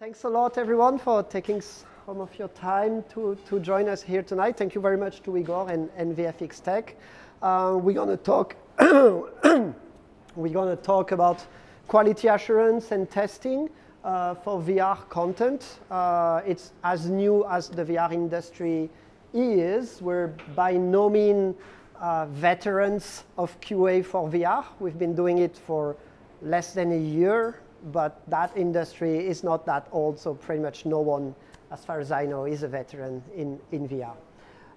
Thanks a lot, everyone, for taking some of your time to join us here tonight. Thank you very much to Igor and VFX Tech. We're going to talk. We're going to talk about quality assurance and testing for VR content. It's as new as the VR industry is. We're by no means veterans of QA for VR. We've been doing it for less than a year. But that industry is not that old, so pretty much no one, as far as I know, is a veteran in VR.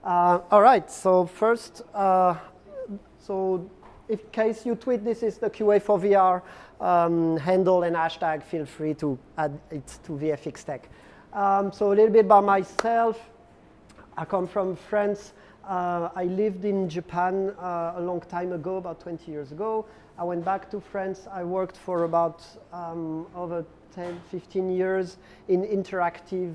All right, so first, so in case you tweet, this is the QA for VR handle and hashtag, feel free to add it to VFX Tech. So a little bit about myself. I come from France. I lived in Japan a long time ago, about 20 years ago. I went back to France. I worked for about over 10, 15 years in interactive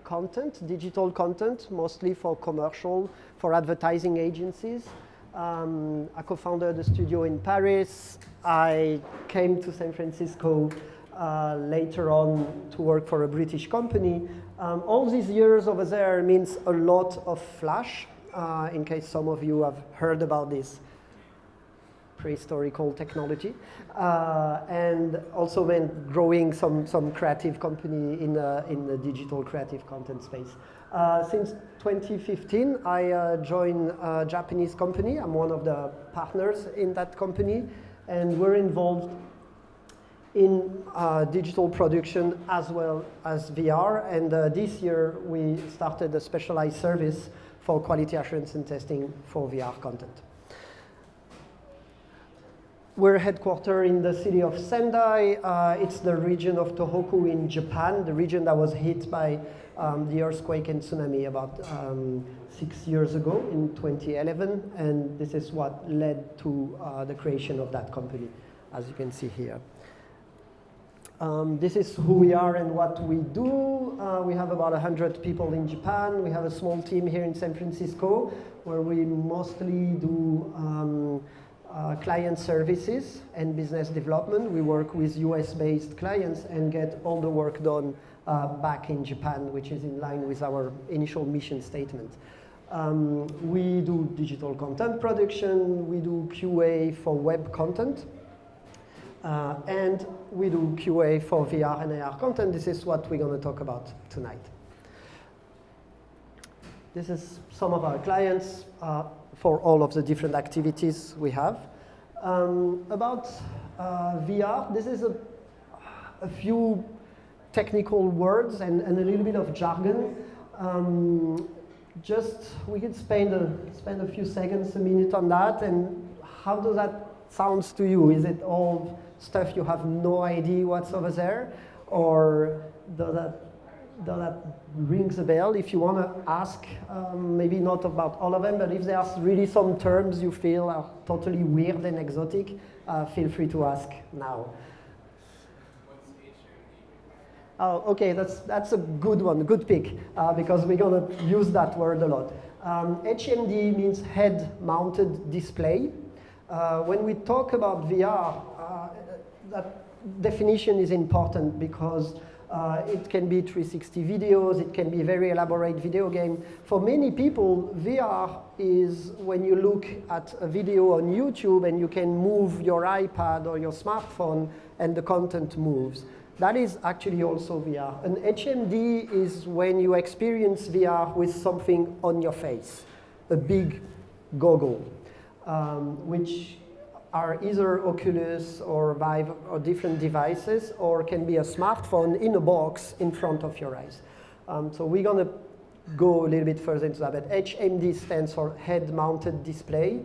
content, digital content, mostly for commercial, for advertising agencies. I co-founded a studio in Paris. I came to San Francisco later on to work for a British company. All these years over there means a lot of Flash, in case some of you have heard about this prehistorical technology, and also meant growing some creative company in the digital creative content space. Since 2015, I joined a Japanese company. I'm one of the partners in that company, and we're involved in digital production as well as VR. And this year, we started a specialized service for quality assurance and testing for VR content. We're headquartered in the city of Sendai. It's the region of Tohoku in Japan, the region that was hit by the earthquake and tsunami about 6 years ago in 2011. And this is what led to the creation of that company, as you can see here. This is who we are and what we do. We have about 100 people in Japan. We have a small team here in San Francisco, where we mostly do client services and business development. We work with US-based clients and get all the work done back in Japan, which is in line with our initial mission statement. We do digital content production. We do QA for web content. And we do QA for VR and AR content. This is what we're going to talk about tonight. This is some of our clients for all of the different activities we have. About VR, this is a few technical words and a little bit of jargon. We could spend a few seconds, a minute on that. And how does that sound to you? Is it all stuff you have no idea what's over there? Or does that rings a bell? If you want to ask, maybe not about all of them, but if there's really some terms you feel are totally weird and exotic, feel free to ask now. What's HMD? Oh, okay, that's a good one, good pick, because we're going to use that word a lot. HMD means head-mounted display. When we talk about VR, that definition is important because it can be 360 videos, it can be very elaborate video game. For many people, VR is when you look at a video on YouTube and you can move your iPad or your smartphone and the content moves. That is actually also VR. An HMD is when you experience VR with something on your face, a big goggle, which are either Oculus or Vive or different devices, or can be a smartphone in a box in front of your eyes. So we're going to go a little bit further into that. But HMD stands for head-mounted display,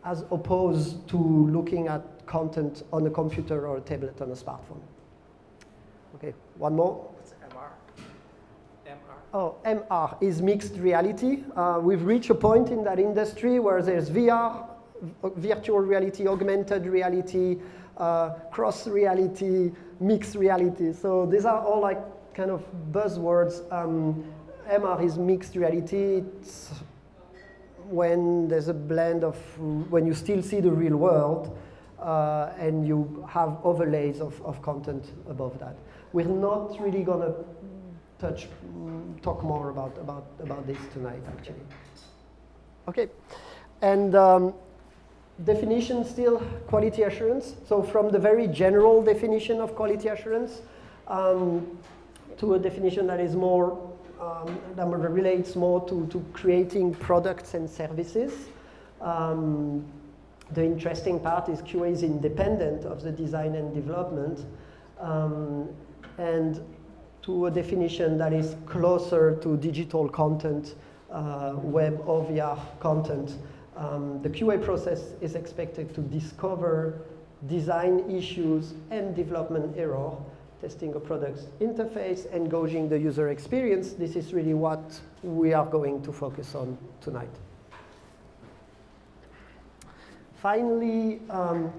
as opposed to looking at content on a computer or a tablet on a smartphone. Okay, one more. What's MR? MR? Oh, MR is mixed reality. We've reached a point in that industry where there's VR, virtual reality, augmented reality, cross reality, mixed reality. So these are all like kind of buzzwords. MR is mixed reality. It's when there's a blend of when you still see the real world, and you have overlays of content above that. We're not really going to talk more about this tonight, actually. Okay, and definition still, quality assurance. So from the very general definition of quality assurance to a definition that is more, that relates more to creating products and services. The interesting part is QA is independent of the design and development, and to a definition that is closer to digital content, web or VR content. The QA process is expected to discover design issues and development error, testing a product's interface, and gauging the user experience. This is really what we are going to focus on tonight. Finally,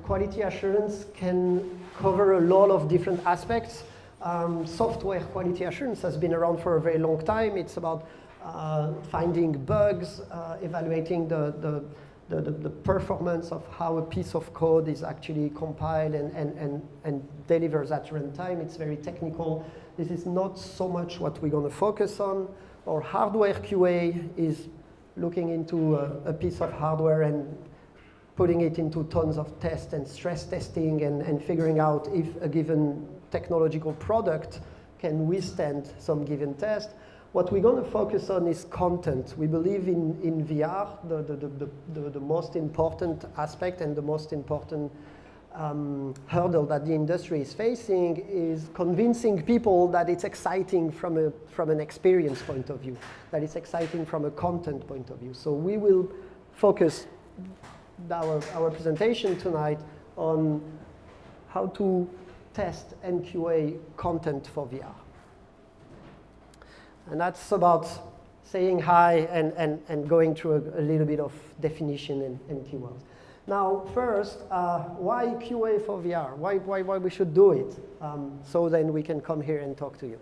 quality assurance can cover a lot of different aspects. Software quality assurance has been around for a very long time. It's about finding bugs, evaluating the performance of how a piece of code is actually compiled and delivers at runtime. It's very technical. This is not so much what we're going to focus on. Or hardware QA is looking into a piece of hardware and putting it into tons of tests and stress testing and figuring out if a given technological product can withstand some given test. What we're going to focus on is content. We believe in VR, the most important aspect and the most important hurdle that the industry is facing is convincing people that it's exciting from an experience point of view, that it's exciting from a content point of view. So we will focus our presentation tonight on how to test and QA content for VR. And that's about saying hi and going through a little bit of definition and keywords. Now, first, why QA for VR? Why we should do it? So then we can come here and talk to you.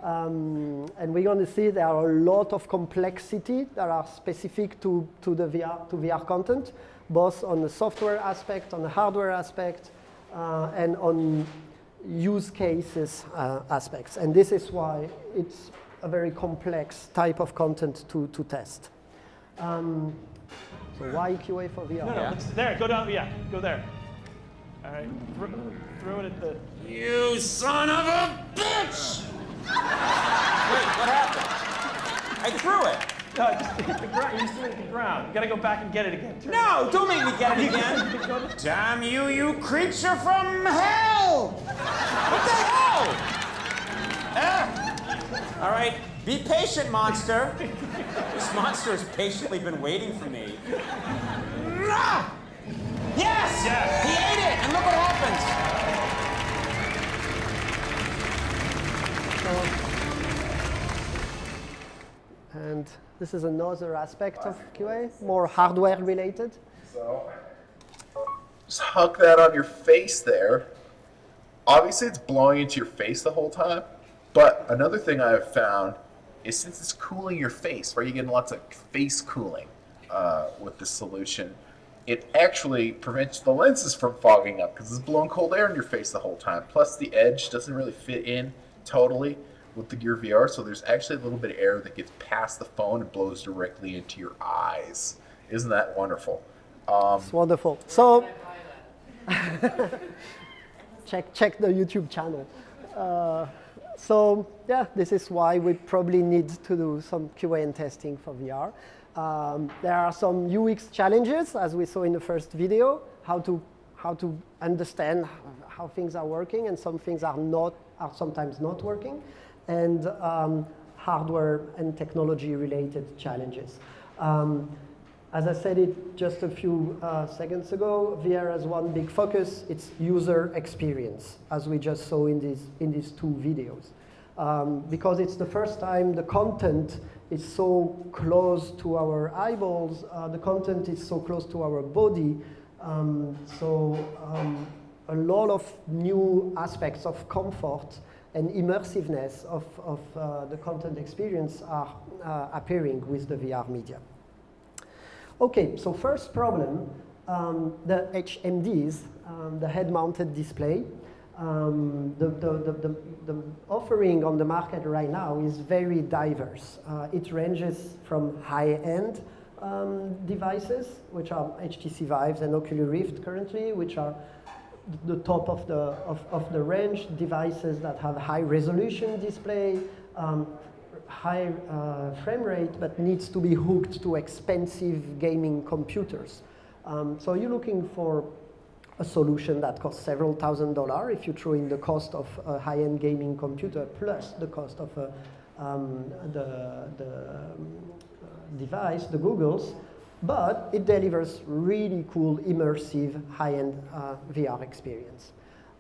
And we're going to see there are a lot of complexity that are specific to VR content, both on the software aspect, on the hardware aspect, and on use cases aspects. And this is why it's a very complex type of content to test. So why QA for VR? No, there, go down, yeah, go there. All right, throw it at the... You son of a bitch! Wait, what happened? I threw it. No, just hit the ground, you just threw it at the ground. You gotta go back and get it again. No, don't make me get it again. Damn you, you creature from hell! What the hell? All right, be patient, monster. This monster has patiently been waiting for me. Yes! Yes! He ate it, and look what happens. And this is another aspect of QA, more hardware related. So, just hug that on your face there. Obviously, it's blowing into your face the whole time. But another thing I have found is since it's cooling your face, right, you're getting lots of face cooling with this solution, it actually prevents the lenses from fogging up because it's blowing cold air in your face the whole time. Plus, the edge doesn't really fit in totally with the Gear VR, so there's actually a little bit of air that gets past the phone and blows directly into your eyes. Isn't that wonderful? It's wonderful. So, check the YouTube channel. So yeah, this is why we probably need to do some QA and testing for VR. There are some UX challenges, as we saw in the first video, how to understand how things are working, and some things are sometimes not working, and hardware and technology related challenges. As I said it just a few seconds ago, VR has one big focus. It's user experience, as we just saw in these two videos. Because it's the first time the content is so close to our eyeballs, the content is so close to our body, a lot of new aspects of comfort and immersiveness of the content experience are appearing with the VR media. Okay, so first problem, the HMDs, the head-mounted display. The offering on the market right now is very diverse. It ranges from high-end devices, which are HTC Vives and Oculus Rift currently, which are the top of the range, devices that have high resolution display, high frame rate, but needs to be hooked to expensive gaming computers. So you're looking for a solution that costs several $1,000s if you throw in the cost of a high-end gaming computer plus the cost of the device, the Googles, but it delivers really cool, immersive, high-end VR experience.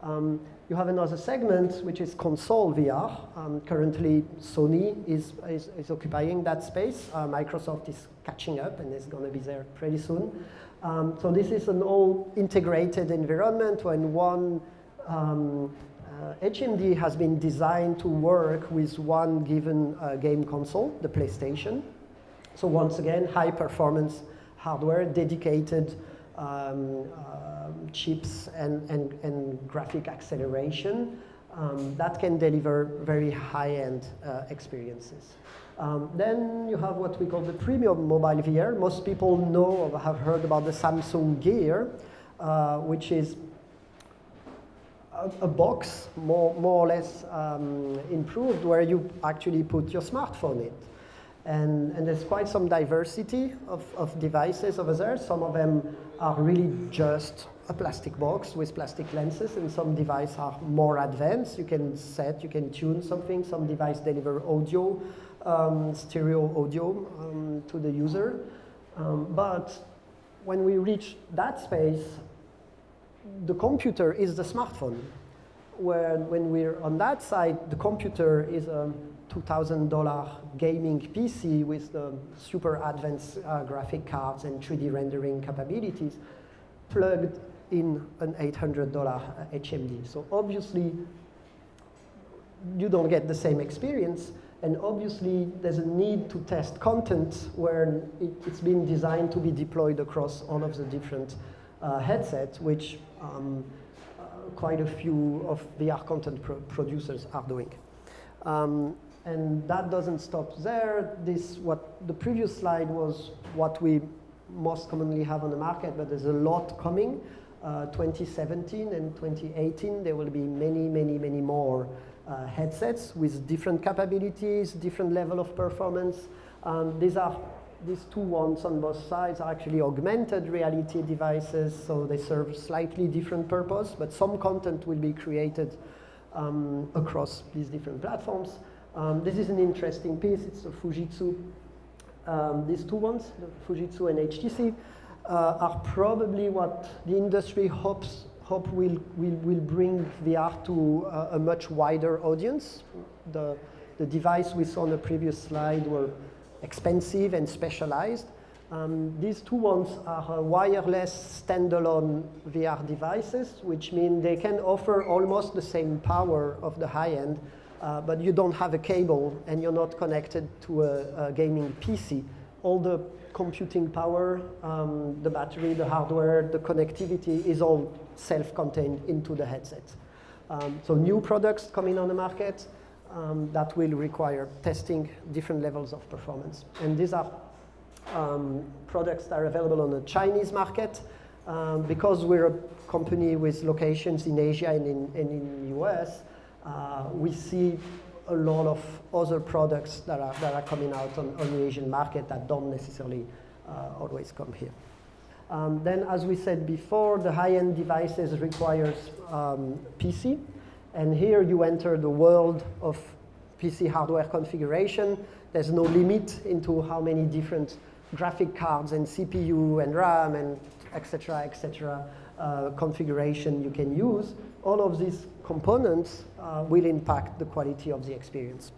You have another segment, which is console VR. Currently, Sony is occupying that space. Microsoft is catching up and is going to be there pretty soon. So this is an all integrated environment when one HMD has been designed to work with one given game console, the PlayStation. So once again, high performance hardware, dedicated chips and graphic acceleration that can deliver very high-end experiences. Then you have what we call the premium mobile VR. Most people know or have heard about the Samsung Gear, which is a box more or less improved where you actually put your smartphone in. And there's quite some diversity of devices over there. Some of them are really just a plastic box with plastic lenses, and some devices are more advanced. You can tune something. Some devices deliver audio, stereo audio to the user. But when we reach that space, the computer is the smartphone. When we're on that side, the computer is a $2,000 gaming PC with the super advanced graphic cards and 3D rendering capabilities plugged in an $800 HMD. So obviously, you don't get the same experience, and obviously there's a need to test content where it's been designed to be deployed across all of the different headsets, which quite a few of VR content producers are doing. And that doesn't stop there. What the previous slide was what we most commonly have on the market, but there's a lot coming. 2017 and 2018, there will be many more headsets with different capabilities, different level of performance. These two ones on both sides are actually augmented reality devices, so they serve slightly different purpose, but some content will be created across these different platforms. This is an interesting piece. It's a Fujitsu. These two ones, the Fujitsu and HTC, are probably what the industry hope will bring VR to a much wider audience. The device we saw on the previous slide were expensive and specialized. These two ones are wireless standalone VR devices, which mean they can offer almost the same power of the high end, but you don't have a cable and you're not connected to a gaming PC. All the computing power, the battery, the hardware, the connectivity is all self-contained into the headset. So new products coming on the market that will require testing different levels of performance. And these are products that are available on the Chinese market. Because we're a company with locations in Asia and in the US, we see a lot of other products that are coming out on the Asian market that don't necessarily always come here. Then, as we said before, the high-end devices requires PC. And here you enter the world of PC hardware configuration. There's no limit into how many different graphic cards and CPU and RAM and et cetera, configuration you can use. All of these components will impact the quality of the experience.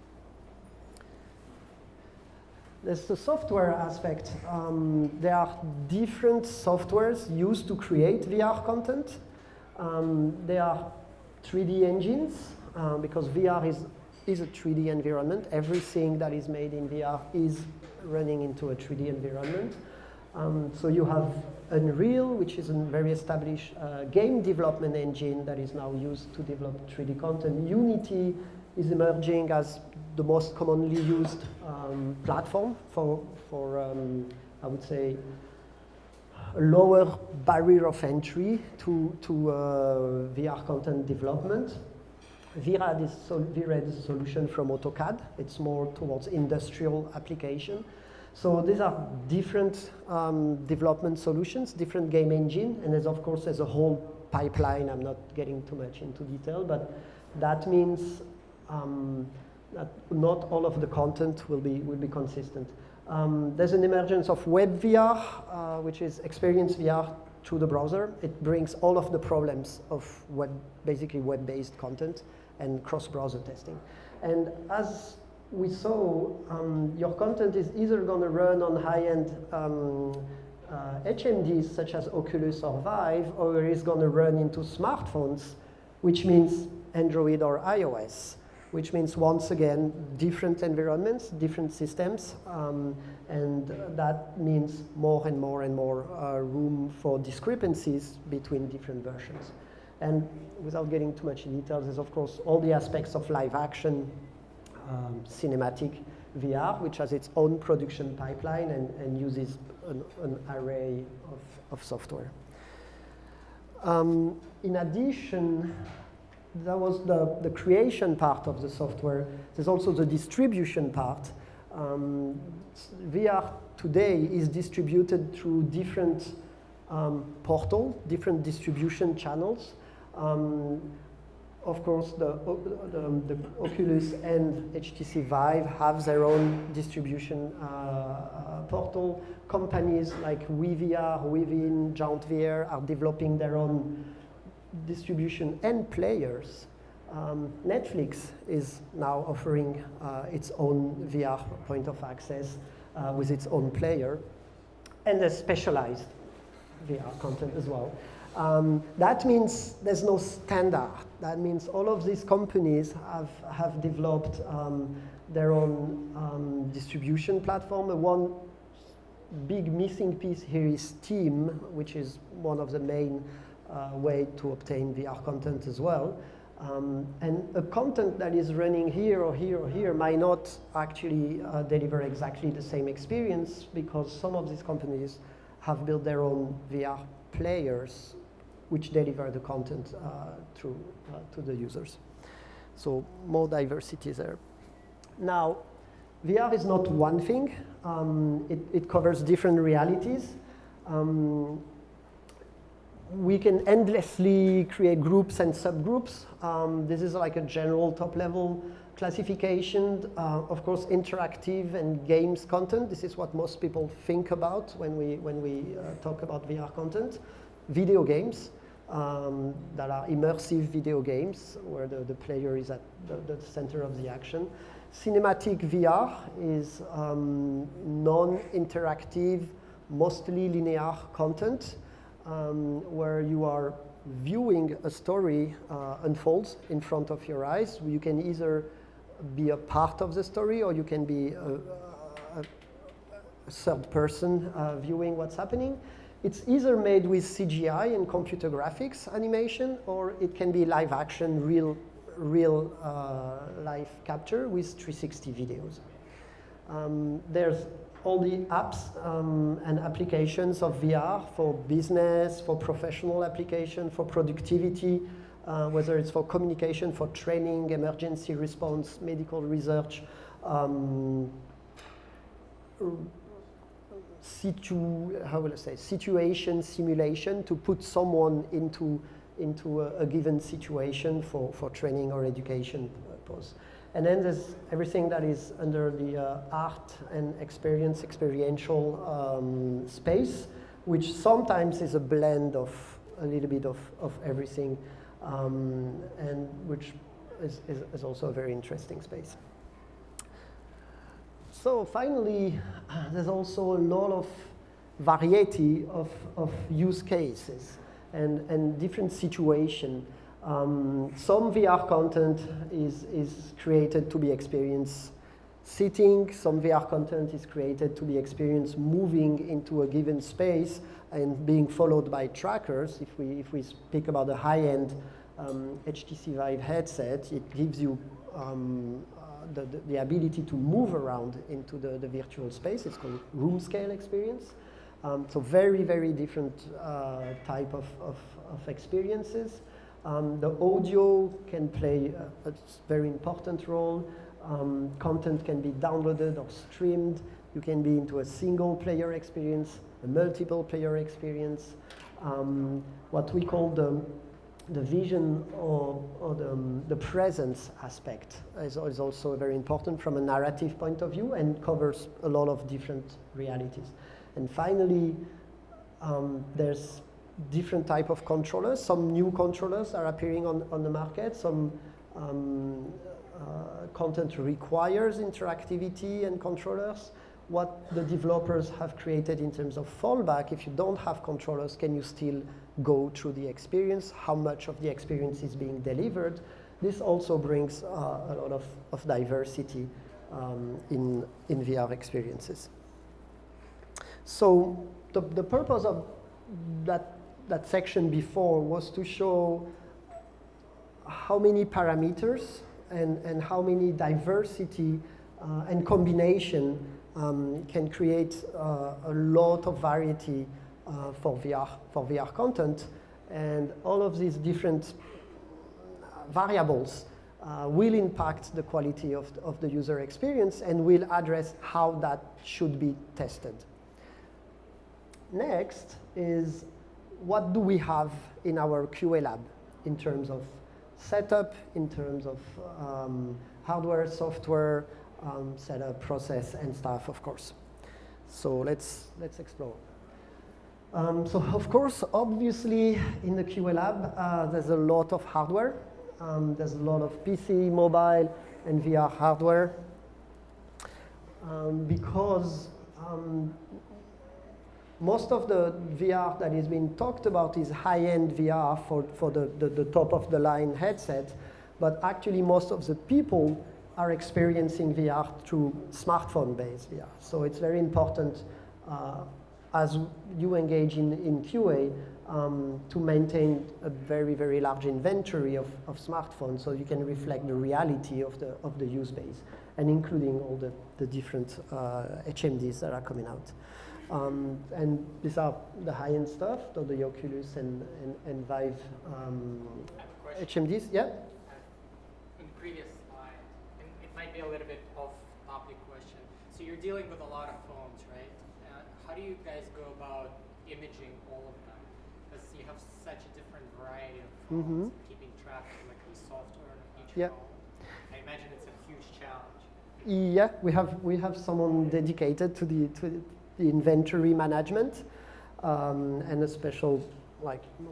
There's the software aspect. There are different softwares used to create VR content. There are 3D engines, because VR is a 3D environment. Everything that is made in VR is running into a 3D environment. So you have Unreal, which is a very established game development engine that is now used to develop 3D content. Unity is emerging as the most commonly used platform for I would say, a lower barrier of entry to VR content development. JIRA is a solution from AutoCAD. It's more towards industrial application. So these are different development solutions, different game engine, and there's of course there's a whole pipeline. I'm not getting too much into detail, but that means that not all of the content will be consistent. There's an emergence of web VR, which is experience VR through the browser. It brings all of the problems of basically web-based content and cross-browser testing. And as we saw, your content is either going to run on high-end HMDs such as Oculus or Vive, or it is going to run into smartphones, which means Android or iOS, which means, once again, different environments, different systems, and that means more and more and more room for discrepancies between different versions. And without getting too much in details, there's, of course, all the aspects of live action, cinematic VR, which has its own production pipeline and uses an array of software. In addition, that was the creation part of the software. There's also the distribution part. VR today is distributed through different portals, different distribution channels. Of course, the Oculus and HTC Vive have their own distribution portal. Companies like WeVR, Wevin, JauntVR are developing their own distribution and players. Netflix is now offering its own VR point of access with its own player, and there's specialized VR content as well. That means there's no standard. That means all of these companies have developed their own distribution platform. One big missing piece here is Steam, which is one of the main way to obtain VR content as well. And a content that is running here or here or here might not actually deliver exactly the same experience, because some of these companies have built their own VR players which deliver the content to the users. So more diversity there. Now, VR is not one thing. It covers different realities. We can endlessly create groups and subgroups. This is like a general top-level classification. Of course, interactive and games content. This is what most people think about when we talk about VR content. Video games that are immersive video games where the player is at the center of the action. Cinematic VR is non-interactive, mostly linear content, where you are viewing a story unfolds in front of your eyes. You can either be a part of the story, or you can be a third person viewing what's happening. It's either made with CGI and computer graphics animation, or it can be live action, real live capture with 360 videos. There's all the apps and applications of VR for business, for professional application, for productivity, whether it's for communication, for training, emergency response, medical research, situation simulation to put someone into a given situation for training or education purpose. And then there's everything that is under the art and experiential space, which sometimes is a blend of a little bit of everything, and which is also a very interesting space. So finally, there's also a lot of variety of use cases and different situations. Some VR content is created to be experienced sitting. Some VR content is created to be experienced moving into a given space and being followed by trackers. If we speak about the high-end HTC Vive headset, it gives you the ability to move around into the virtual space. It's called room scale experience. So very, very different type of experiences. The audio can play a very important role. Content can be downloaded or streamed. You can be into a single player experience, a multiple player experience. What we call the vision or the presence aspect is also very important from a narrative point of view and covers a lot of different realities. And finally, there's different type of controllers. Some new controllers are appearing on the market. Some content requires interactivity and controllers. What the developers have created in terms of fallback, if you don't have controllers, can you still go through the experience? How much of the experience is being delivered? This also brings a lot of diversity in VR experiences. So the purpose of that section before was to show how many parameters and how many diversity and combination can create a lot of variety for VR content. And all of these different variables will impact the quality of the user experience and will address how that should be tested. Next is, what do we have in our QA lab in terms of setup, in terms of hardware, software, setup, process, and staff, of course. So let's explore. So of course, obviously, in the QA lab, there's a lot of hardware. There's a lot of PC, mobile, and VR hardware. Because most of the VR that is being talked about is high-end VR for the top-of-the-line headset, but actually most of the people are experiencing VR through smartphone-based VR. So it's very important as you engage in QA to maintain a very, very large inventory of smartphones so you can reflect the reality of the use base, and including all the different HMDs that are coming out. And these are the high-end stuff, so the Oculus and Vive HMDs. Yeah? In the previous slide, and it might be a little bit off-topic question. So you're dealing with a lot of phones, right? How do you guys go about imaging all of them? Because you have such a different variety of phones, keeping track of like the software of each phone. I imagine it's a huge challenge. Yeah, we have someone dedicated to the inventory management and a special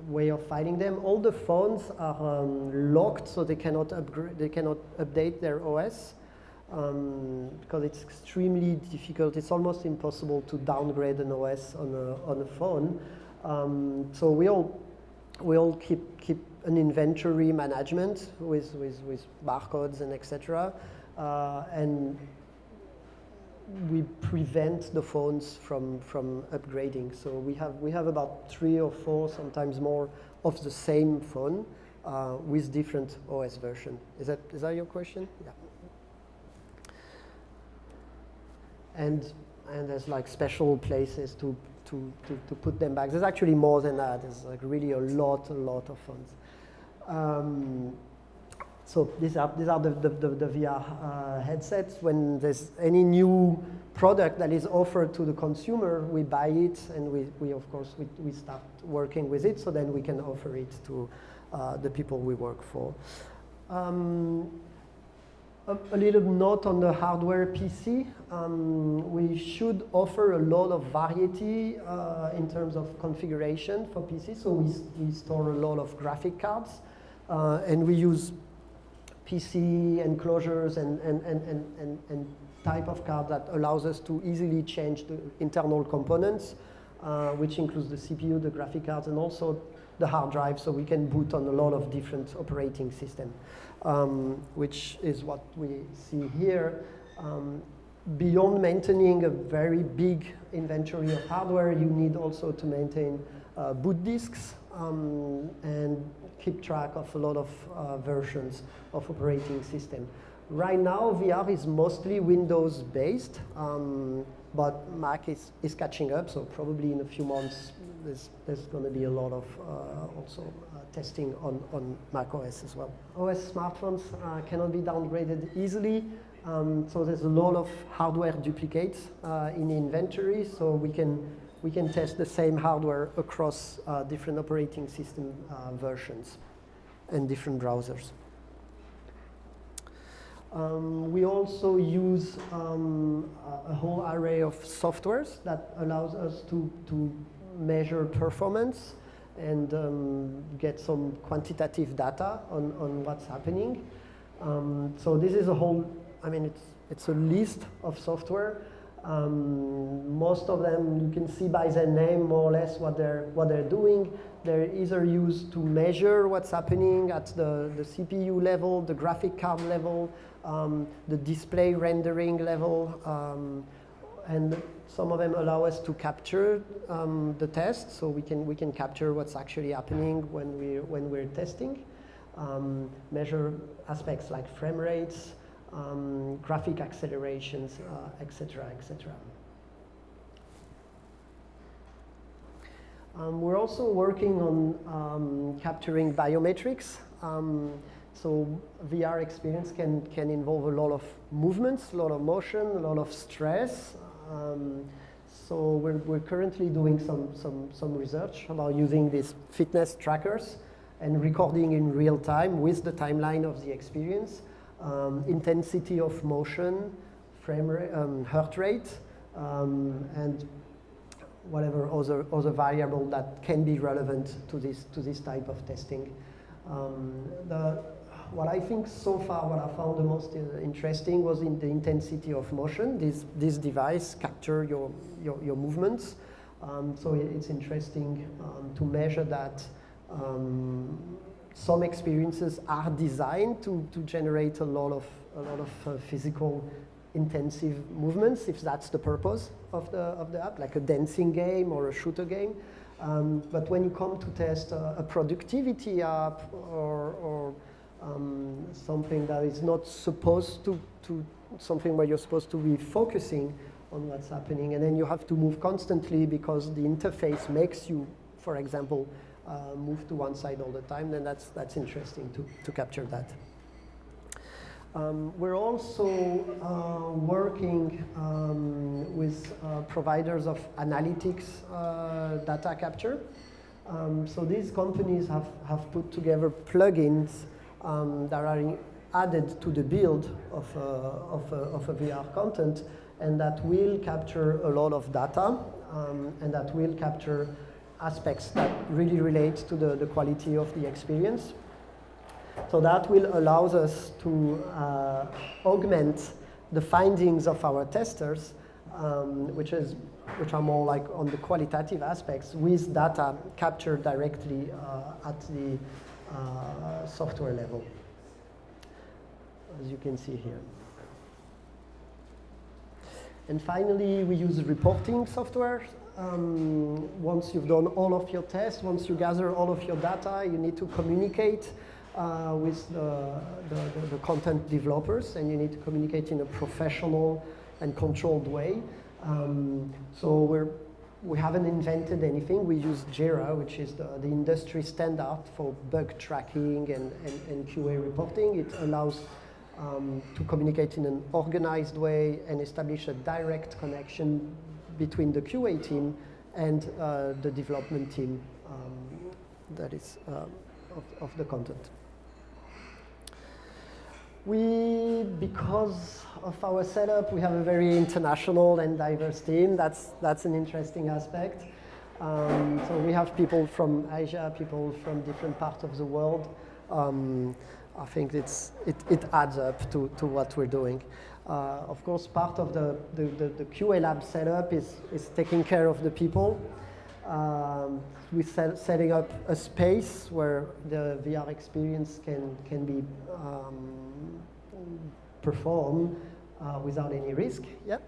way of finding them. All the phones are locked, so they cannot upgrade, they cannot update their OS because it's extremely difficult. It's almost impossible to downgrade an OS on a phone. So we all keep an inventory management with barcodes and etc. And we prevent the phones from upgrading. So we have about 3 or 4, sometimes more, of the same phone with different OS version. Is that your question? Yeah. And there's like special places to put them back. There's actually more than that. There's like really a lot of phones. So these are the VR headsets. When there's any new product that is offered to the consumer, we buy it, and we of course we start working with it, so then we can offer it to the people we work for. A little note on the hardware PC. We should offer a lot of variety in terms of configuration for PC. So we store a lot of graphic cards, and we use PC enclosures and type of card that allows us to easily change the internal components, which includes the CPU, the graphic cards, and also the hard drive, so we can boot on a lot of different operating systems, which is what we see here. Beyond maintaining a very big inventory of hardware, you need also to maintain boot disks and keep track of a lot of versions of operating system. Right now, VR is mostly Windows-based, but Mac is catching up, so probably in a few months, there's going to be a lot of also testing on Mac OS as well. OS smartphones cannot be downgraded easily, so there's a lot of hardware duplicates in inventory, so we can test the same hardware across different operating system versions and different browsers. We also use a whole array of softwares that allows us to measure performance and get some quantitative data on what's happening. So this is a whole, I mean, it's a list of software. Most of them you can see by their name more or less what they're doing. They're either used to measure what's happening at the CPU level, the graphic card level, the display rendering level, and some of them allow us to capture the test, so we can capture what's actually happening when we're testing, measure aspects like frame rates, graphic accelerations, etc., etc. We're also working on capturing biometrics. So VR experience can involve a lot of movements, a lot of motion, a lot of stress. So we're currently doing some research about using these fitness trackers and recording in real time with the timeline of the experience, intensity of motion, frame rate, heart rate, and whatever other variable that can be relevant to this type of testing. What I think so far, what I found the most interesting was in the intensity of motion. This device capture your movements. So it's interesting to measure that. Some experiences are designed to generate a lot of physical intensive movements, if that's the purpose of the app, like a dancing game or a shooter game. But when you come to test a productivity app or something that is not supposed to something where you're supposed to be focusing on what's happening, and then you have to move constantly because the interface makes you, for example, move to one side all the time, then that's interesting to capture that. We're also working with providers of analytics data capture. So these companies have put together plugins that are added to the build of a VR content, and that will capture a lot of data, and that will capture aspects that really relate to the quality of the experience. So that will allow us to augment the findings of our testers, which are more like on the qualitative aspects, with data captured directly at the software level, as you can see here. And finally, we use reporting software. Once you've done all of your tests, once you gather all of your data, you need to communicate with the content developers, and you need to communicate in a professional and controlled way. So we haven't invented anything. We use JIRA, which is the industry standard for bug tracking and QA reporting. It allows to communicate in an organized way and establish a direct connection between the QA team and the development team that is of the content. Because of our setup, we have a very international and diverse team. That's an interesting aspect. So we have people from Asia, people from different parts of the world. I think it adds up to what we're doing. Of course, part of the QA lab setup is taking care of the people. We're setting up a space where the VR experience can be performed without any risk. Yep.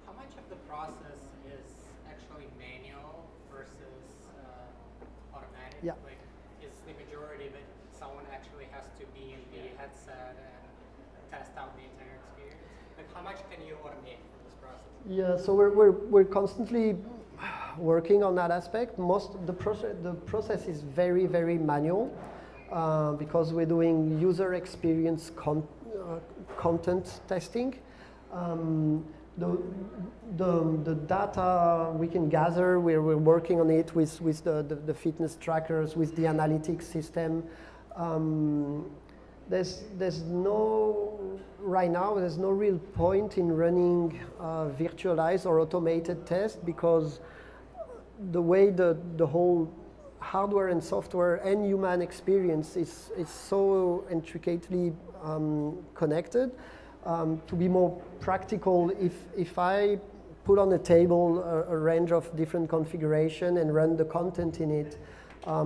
How much of the process is actually manual versus automatic? Yeah. Like, is the majority of it someone actually has to be in the headset and test out the entire experience? Like, how much can you automate from this process? Yeah, so we're constantly working on that aspect. The process is very, very manual because we're doing user experience content testing. The data we can gather, we're working on it with the fitness trackers, with the analytics system. Right now, there's no real point in running virtualized or automated tests because the way the whole hardware and software and human experience is so intricately connected. To be more practical, if I put on a table a range of different configuration and run the content in it,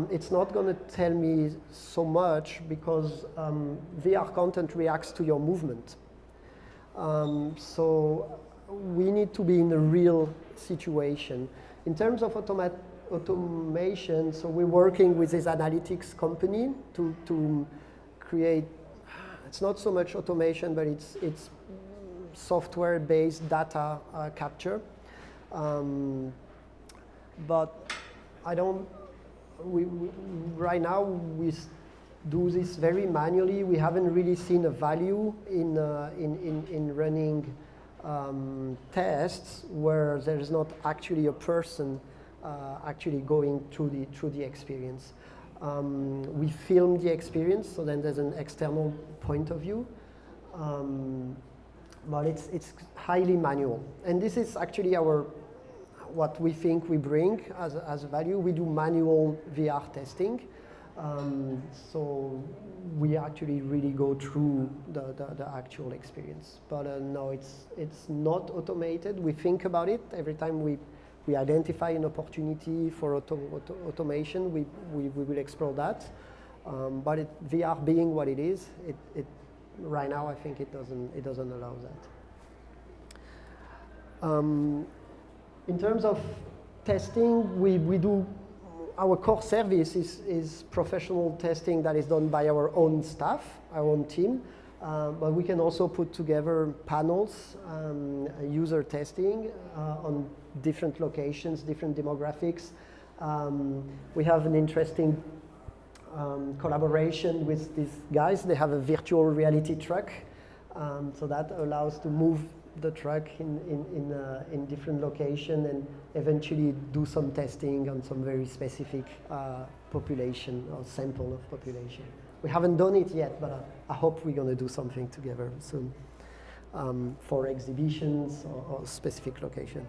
it's not going to tell me so much because VR content reacts to your movement. So we need to be in a real situation. In terms of automation, so we're working with this analytics company to create, it's not so much automation, but it's software-based data capture. But right now we do this very manually. We haven't really seen a value in running tests where there's not actually a person actually going through the experience. We film the experience, so then there's an external point of view. But it's highly manual. And this is actually what we think we bring as value. We do manual VR testing. So we actually really go through the actual experience. But no, it's not automated. We think about it every time we identify an opportunity for automation. We will explore that. But VR being what it is, right now I think it doesn't allow that. In terms of testing, we do. Our core service is professional testing that is done by our own staff, our own team. But we can also put together panels, user testing on different locations, different demographics. We have an interesting collaboration with these guys. They have a virtual reality truck. So that allows to move the truck in different locations and eventually do some testing on some very specific population or sample of population. We haven't done it yet, but I hope we're going to do something together soon for exhibitions or specific location.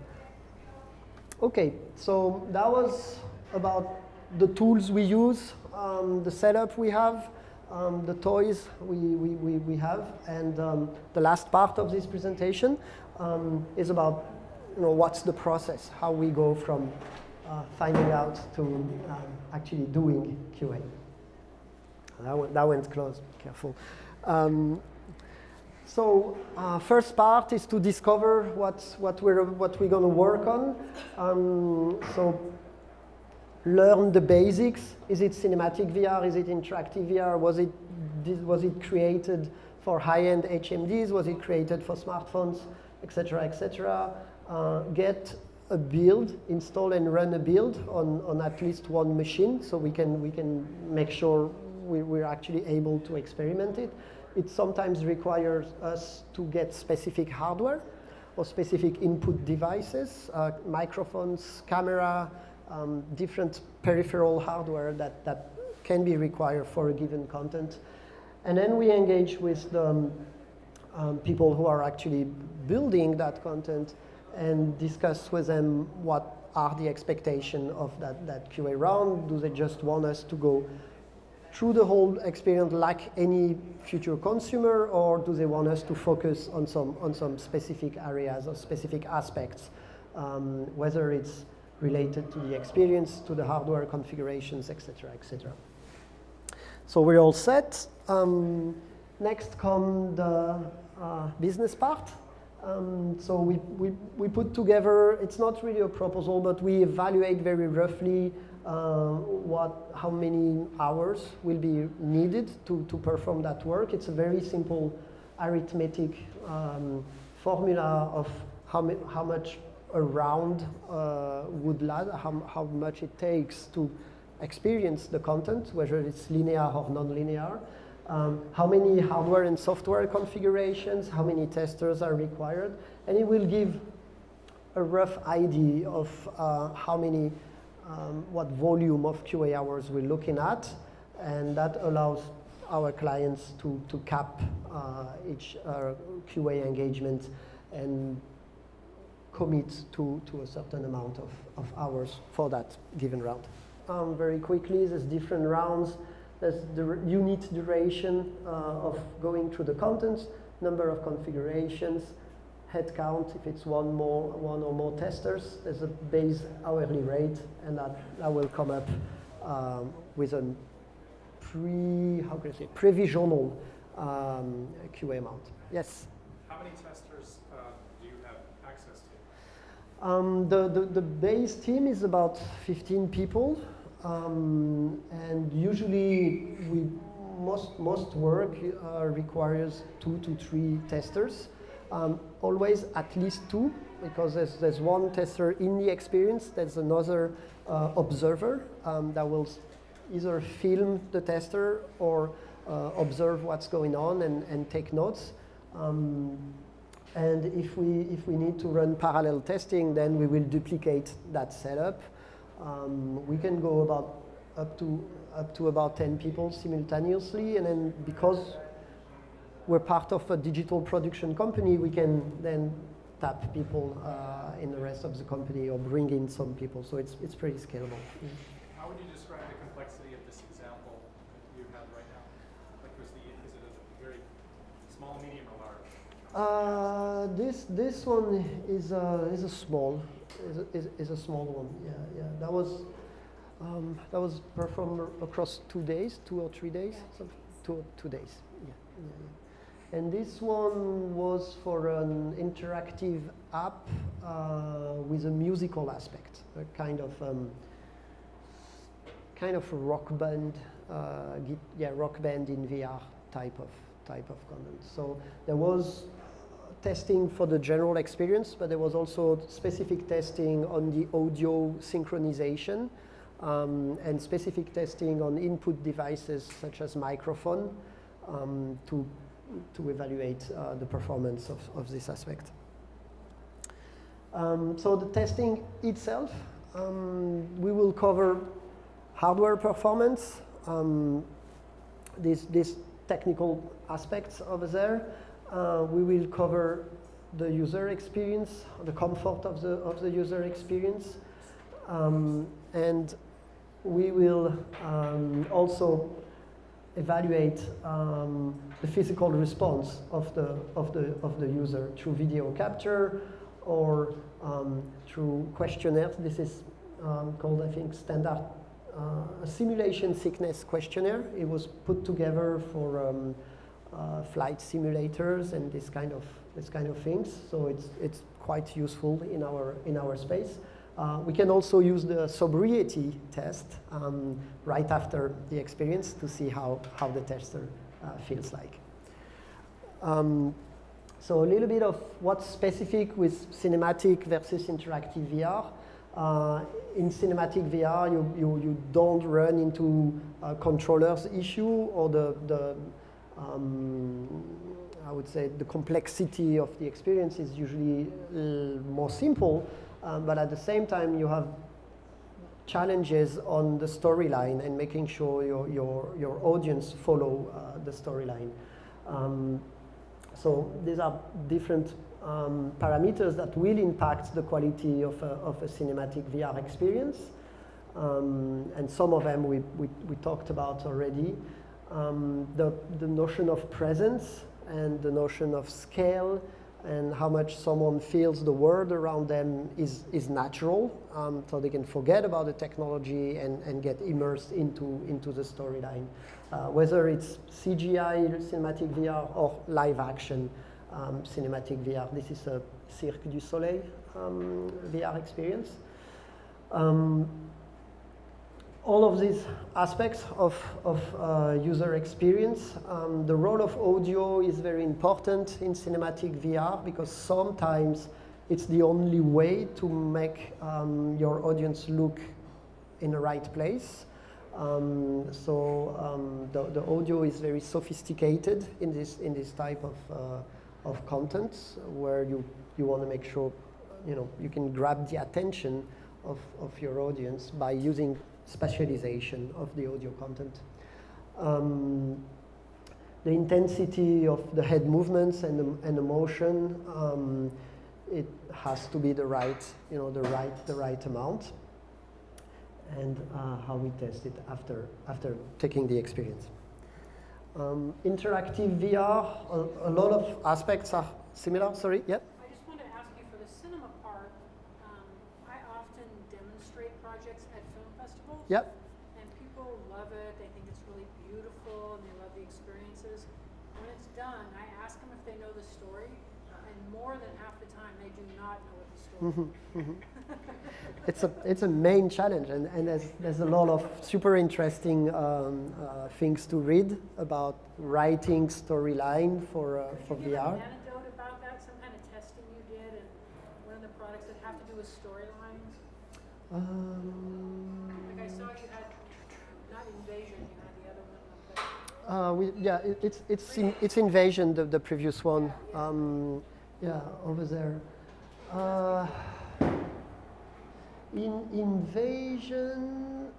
Okay, so that was about the tools we use, the setup we have, the toys we have, and the last part of this presentation is about what's the process, how we go from finding out to actually doing QA. That went close, careful. So first part is to discover what we're going to work on. So learn the basics. Is it cinematic VR? Is it interactive VR? Was it created for high-end HMDs? Was it created for smartphones, etc., etc.? Get a build, install and run a build on at least one machine, so we can make sure we're actually able to experiment it. It sometimes requires us to get specific hardware or specific input devices, microphones, camera, different peripheral hardware that can be required for a given content. And then we engage with the people who are actually building that content and discuss with them what are the expectations of that QA round. Do they just want us to go through the whole experience like any future consumer, or do they want us to focus on some specific areas or specific aspects, whether it's related to the experience, to the hardware configurations, etc., etc. So we're all set. Next come the business part. So we put together, it's not really a proposal, but we evaluate very roughly how many hours will be needed to perform that work. It's a very simple arithmetic formula of how much a round would last, how much it takes to experience the content, whether it's linear or non-linear. How many hardware and software configurations, how many testers are required, and it will give a rough idea of what volume of QA hours we're looking at, and that allows our clients to cap each QA engagement and commit to a certain amount of hours for that given round. Very quickly, there's different rounds. There's the unit duration of going through the contents, number of configurations, head count, if it's one or more testers. There's a base hourly rate, and that will come up with a provisional QA amount. Yes? How many testers do you have access to? The base team is about 15 people. And usually most work requires 2 to 3 testers. Always at least 2, because there's one tester in the experience, there's another observer that will either film the tester or observe what's going on and take notes. And if we need to run parallel testing, then we will duplicate that setup. We can go up to about 10 people simultaneously, and then because we're part of a digital production company, we can then tap people in the rest of the company or bring in some people. So it's pretty scalable. How would you describe the complexity of this example you have right now? Like, is it a very small, medium, or large? This one is a small one. Yeah. That was performed across 2 days, 2 or 3 days, so 2 days. Yeah. And this one was for an interactive app with a musical aspect, a kind of rock band, rock band in VR type of content. So there was testing for the general experience, but there was also specific testing on the audio synchronization and specific testing on input devices such as microphone to evaluate the performance of this aspect. So the testing itself, we will cover hardware performance, these technical aspects over there. We will cover the user experience, the comfort of the user experience, and we will also evaluate the physical response of the user through video capture or through questionnaires. This is called, I think, standard a simulation sickness questionnaire. It was put together for flight simulators and this kind of things. So it's quite useful in our space. We can also use the sobriety test right after the experience to see how the tester feels like. So a little bit of what's specific with cinematic versus interactive VR. In cinematic VR, you don't run into a controllers issue or I would say the complexity of the experience is usually more simple, but at the same time you have challenges on the storyline and making sure your audience follow the storyline. So these are different parameters that will impact the quality of a cinematic VR experience. And some of them we talked about already. The notion of presence and the notion of scale and how much someone feels the world around them is natural, so they can forget about the technology and get immersed into the storyline. Whether it's CGI, cinematic VR, or live action, cinematic VR. This is a Cirque du Soleil VR experience. All of these aspects of user experience, the role of audio is very important in cinematic VR because sometimes it's the only way to make your audience look in the right place. The audio is very sophisticated in this type of content where you want to make sure you can grab the attention of your audience by using spatialization of the audio content. The intensity of the head movements and the motion, it has to be the right amount. And how we test it after taking the experience. Interactive VR, a lot of aspects are similar. Sorry, yep. I just wanted to ask you for the cinema part. I often demonstrate projects at film festivals. Yep. And people love it. They think it's really beautiful, and they love the experiences. When it's done, I ask them if they know the story, and more than half the time, they do not know what the story is. It's a main challenge, and there's a lot of super interesting things to read about writing storyline for VR. Can you give an anecdote about that? Some kind of testing you did, and one of the products that have to do with storylines. Like I saw you had not Invasion, you had the other one. It's Invasion, the previous one. Yeah, over there. In Invasion,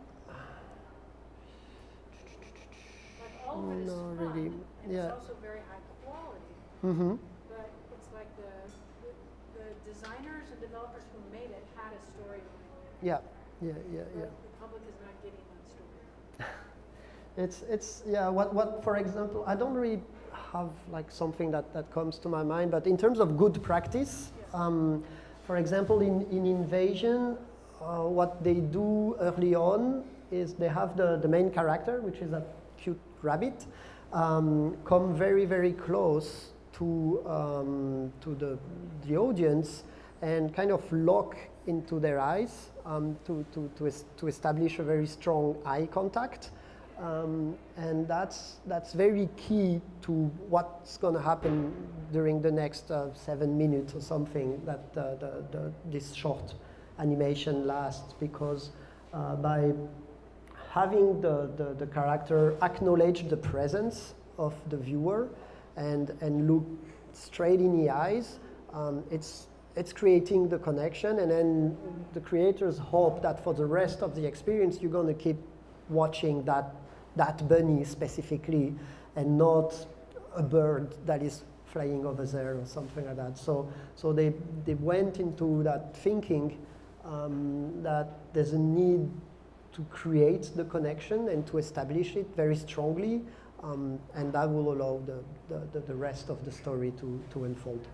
Like all of it is fun, really. and Yeah. it's also very high quality. But it's like the designers and developers who made it had a storyline. Yeah. But the public is not getting that story. It's what for example, I don't really have like something that comes to my mind, but in terms of good practice, for example, in Invasion, what they do early on is they have the main character, which is a cute rabbit, come very, very close to the audience and kind of look into their eyes to establish a very strong eye contact. And that's very key to what's going to happen during the next 7 minutes or something that this short animation lasts, because by having the character acknowledge the presence of the viewer and look straight in the eyes, it's creating the connection, and then the creators hope that for the rest of the experience you're going to keep watching that bunny specifically and not a bird that is flying over there or something like that. So they went into that thinking that there's a need to create the connection and to establish it very strongly, and that will allow the rest of the story to unfold.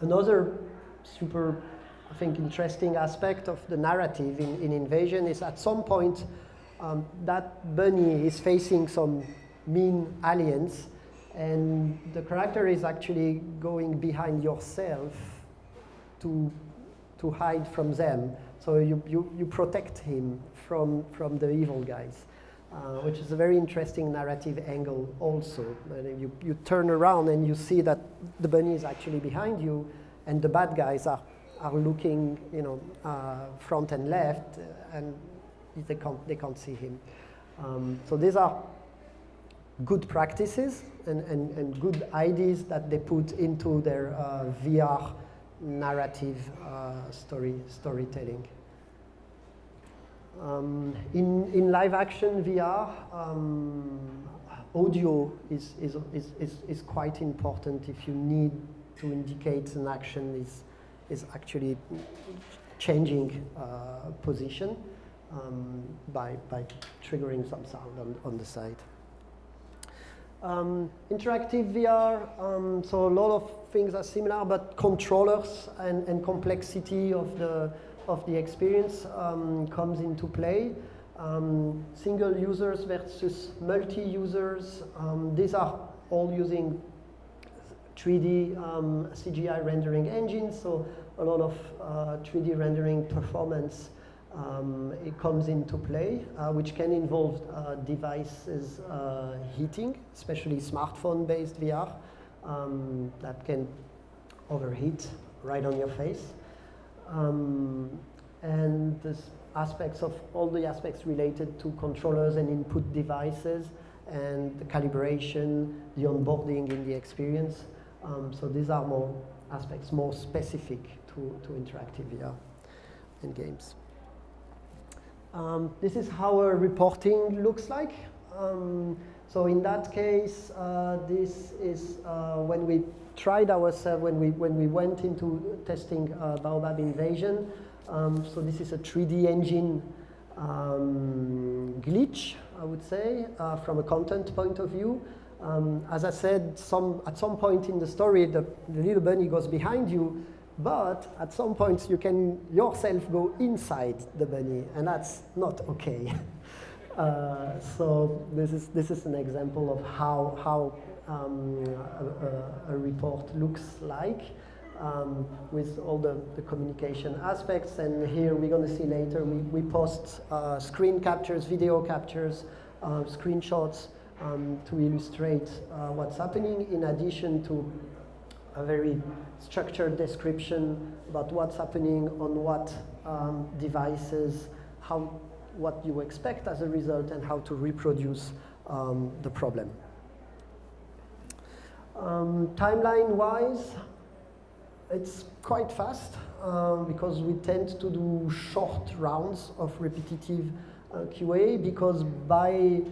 Another super, I think, interesting aspect of the narrative in Invasion is at some point that bunny is facing some mean aliens, and the character is actually going behind yourself to hide from them. So you protect him from the evil guys, which is a very interesting narrative angle also. You turn around and you see that the bunny is actually behind you, and the bad guys are looking, front and left, and they can't see him. So these are good practices and good ideas that they put into their VR narrative storytelling. In live action VR, audio is quite important if you need to indicate an action is actually changing position by triggering some sound on the side. Interactive VR, so a lot of things are similar, but controllers and complexity of the experience comes into play. Single users versus multi-users, these are all using 3D CGI rendering engines, so a lot of 3D rendering performance it comes into play, which can involve devices heating, especially smartphone-based VR, that can overheat right on your face. And there's aspects of all the aspects related to controllers and input devices and the calibration, the onboarding in the experience. So these are more aspects more specific to interactive VR and games. This is how a reporting looks like. So in that case, this is when we tried ourselves, when we went into testing Baobab Invasion. So this is a 3D engine glitch, I would say, from a content point of view. As I said, at some point in the story, the little bunny goes behind you, but at some point you can yourself go inside the bunny, and that's not okay. So this is an example of how a report looks like, with all the communication aspects. And here we're going to see later, we post screen captures, video captures, screenshots to illustrate what's happening, in addition to a very structured description about what's happening on what devices, what you expect as a result, and how to reproduce the problem. Timeline-wise, it's quite fast because we tend to do short rounds of repetitive QA, because by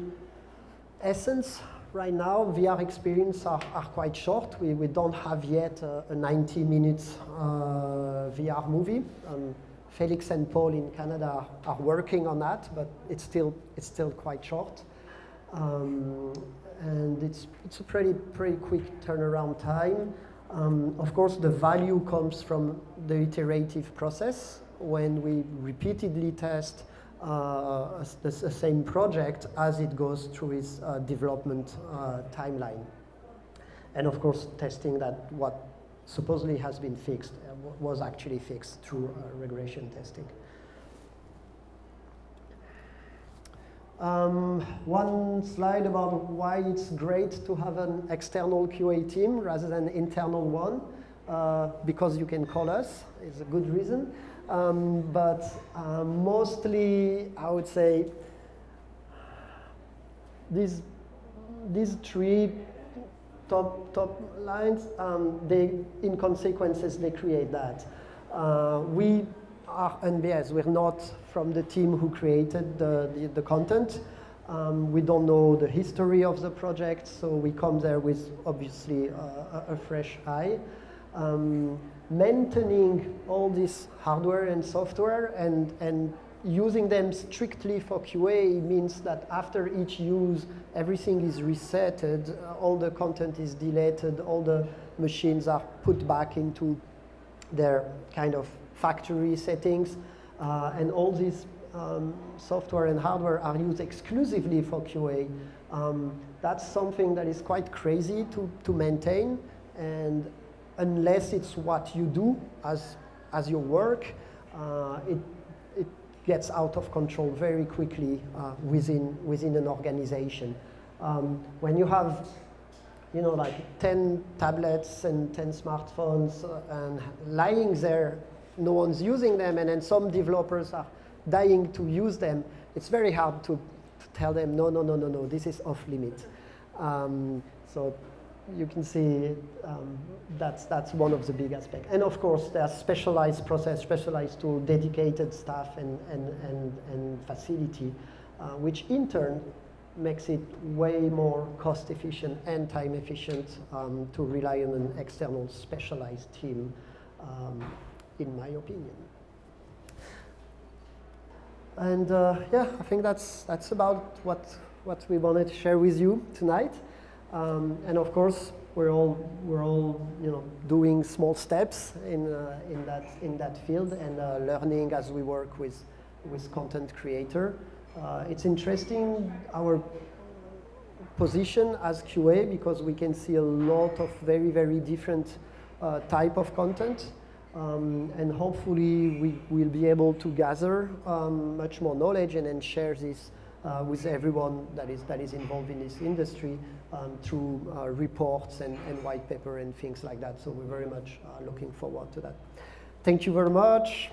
essence, right now, VR experiences are quite short. We don't have yet a 90 minutes VR movie. Felix and Paul in Canada are working on that, but it's still quite short. And it's a pretty quick turnaround time. Of course, the value comes from the iterative process when we repeatedly test the same project as it goes through its development timeline. And of course, testing that what supposedly has been fixed was actually fixed through regression testing. One slide about why it's great to have an external QA team rather than an internal one, because you can call us, is a good reason. But mostly, I would say, these three top lines, in consequences, they create that. We are NBS, we're not from the team who created the content. We don't know the history of the project, so we come there with, obviously, a fresh eye. Maintaining all this hardware and software and using them strictly for QA means that after each use, everything is resetted, all the content is deleted, all the machines are put back into their kind of factory settings, and all these software and hardware are used exclusively for QA. That's something that is quite crazy to maintain, and unless it's what you do as your work, it gets out of control very quickly within an organization. When you have, like 10 tablets and 10 smartphones and lying there, no one's using them, and then some developers are dying to use them, it's very hard to tell them, no, this is off limit. So you can see that's one of the big aspects. And of course, there's specialized process, specialized tool, dedicated staff and facility, which in turn makes it way more cost efficient and time efficient to rely on an external specialized team, in my opinion. And yeah, I think that's about what we wanted to share with you tonight. And of course, we're all doing small steps in that field and learning as we work with content creator. It's interesting. Our position as QA because we can see a lot of very, very different type of content. And hopefully we will be able to gather much more knowledge and then share this with everyone that is involved in this industry through reports and white paper and things like that. So we're very much looking forward to that. Thank you very much.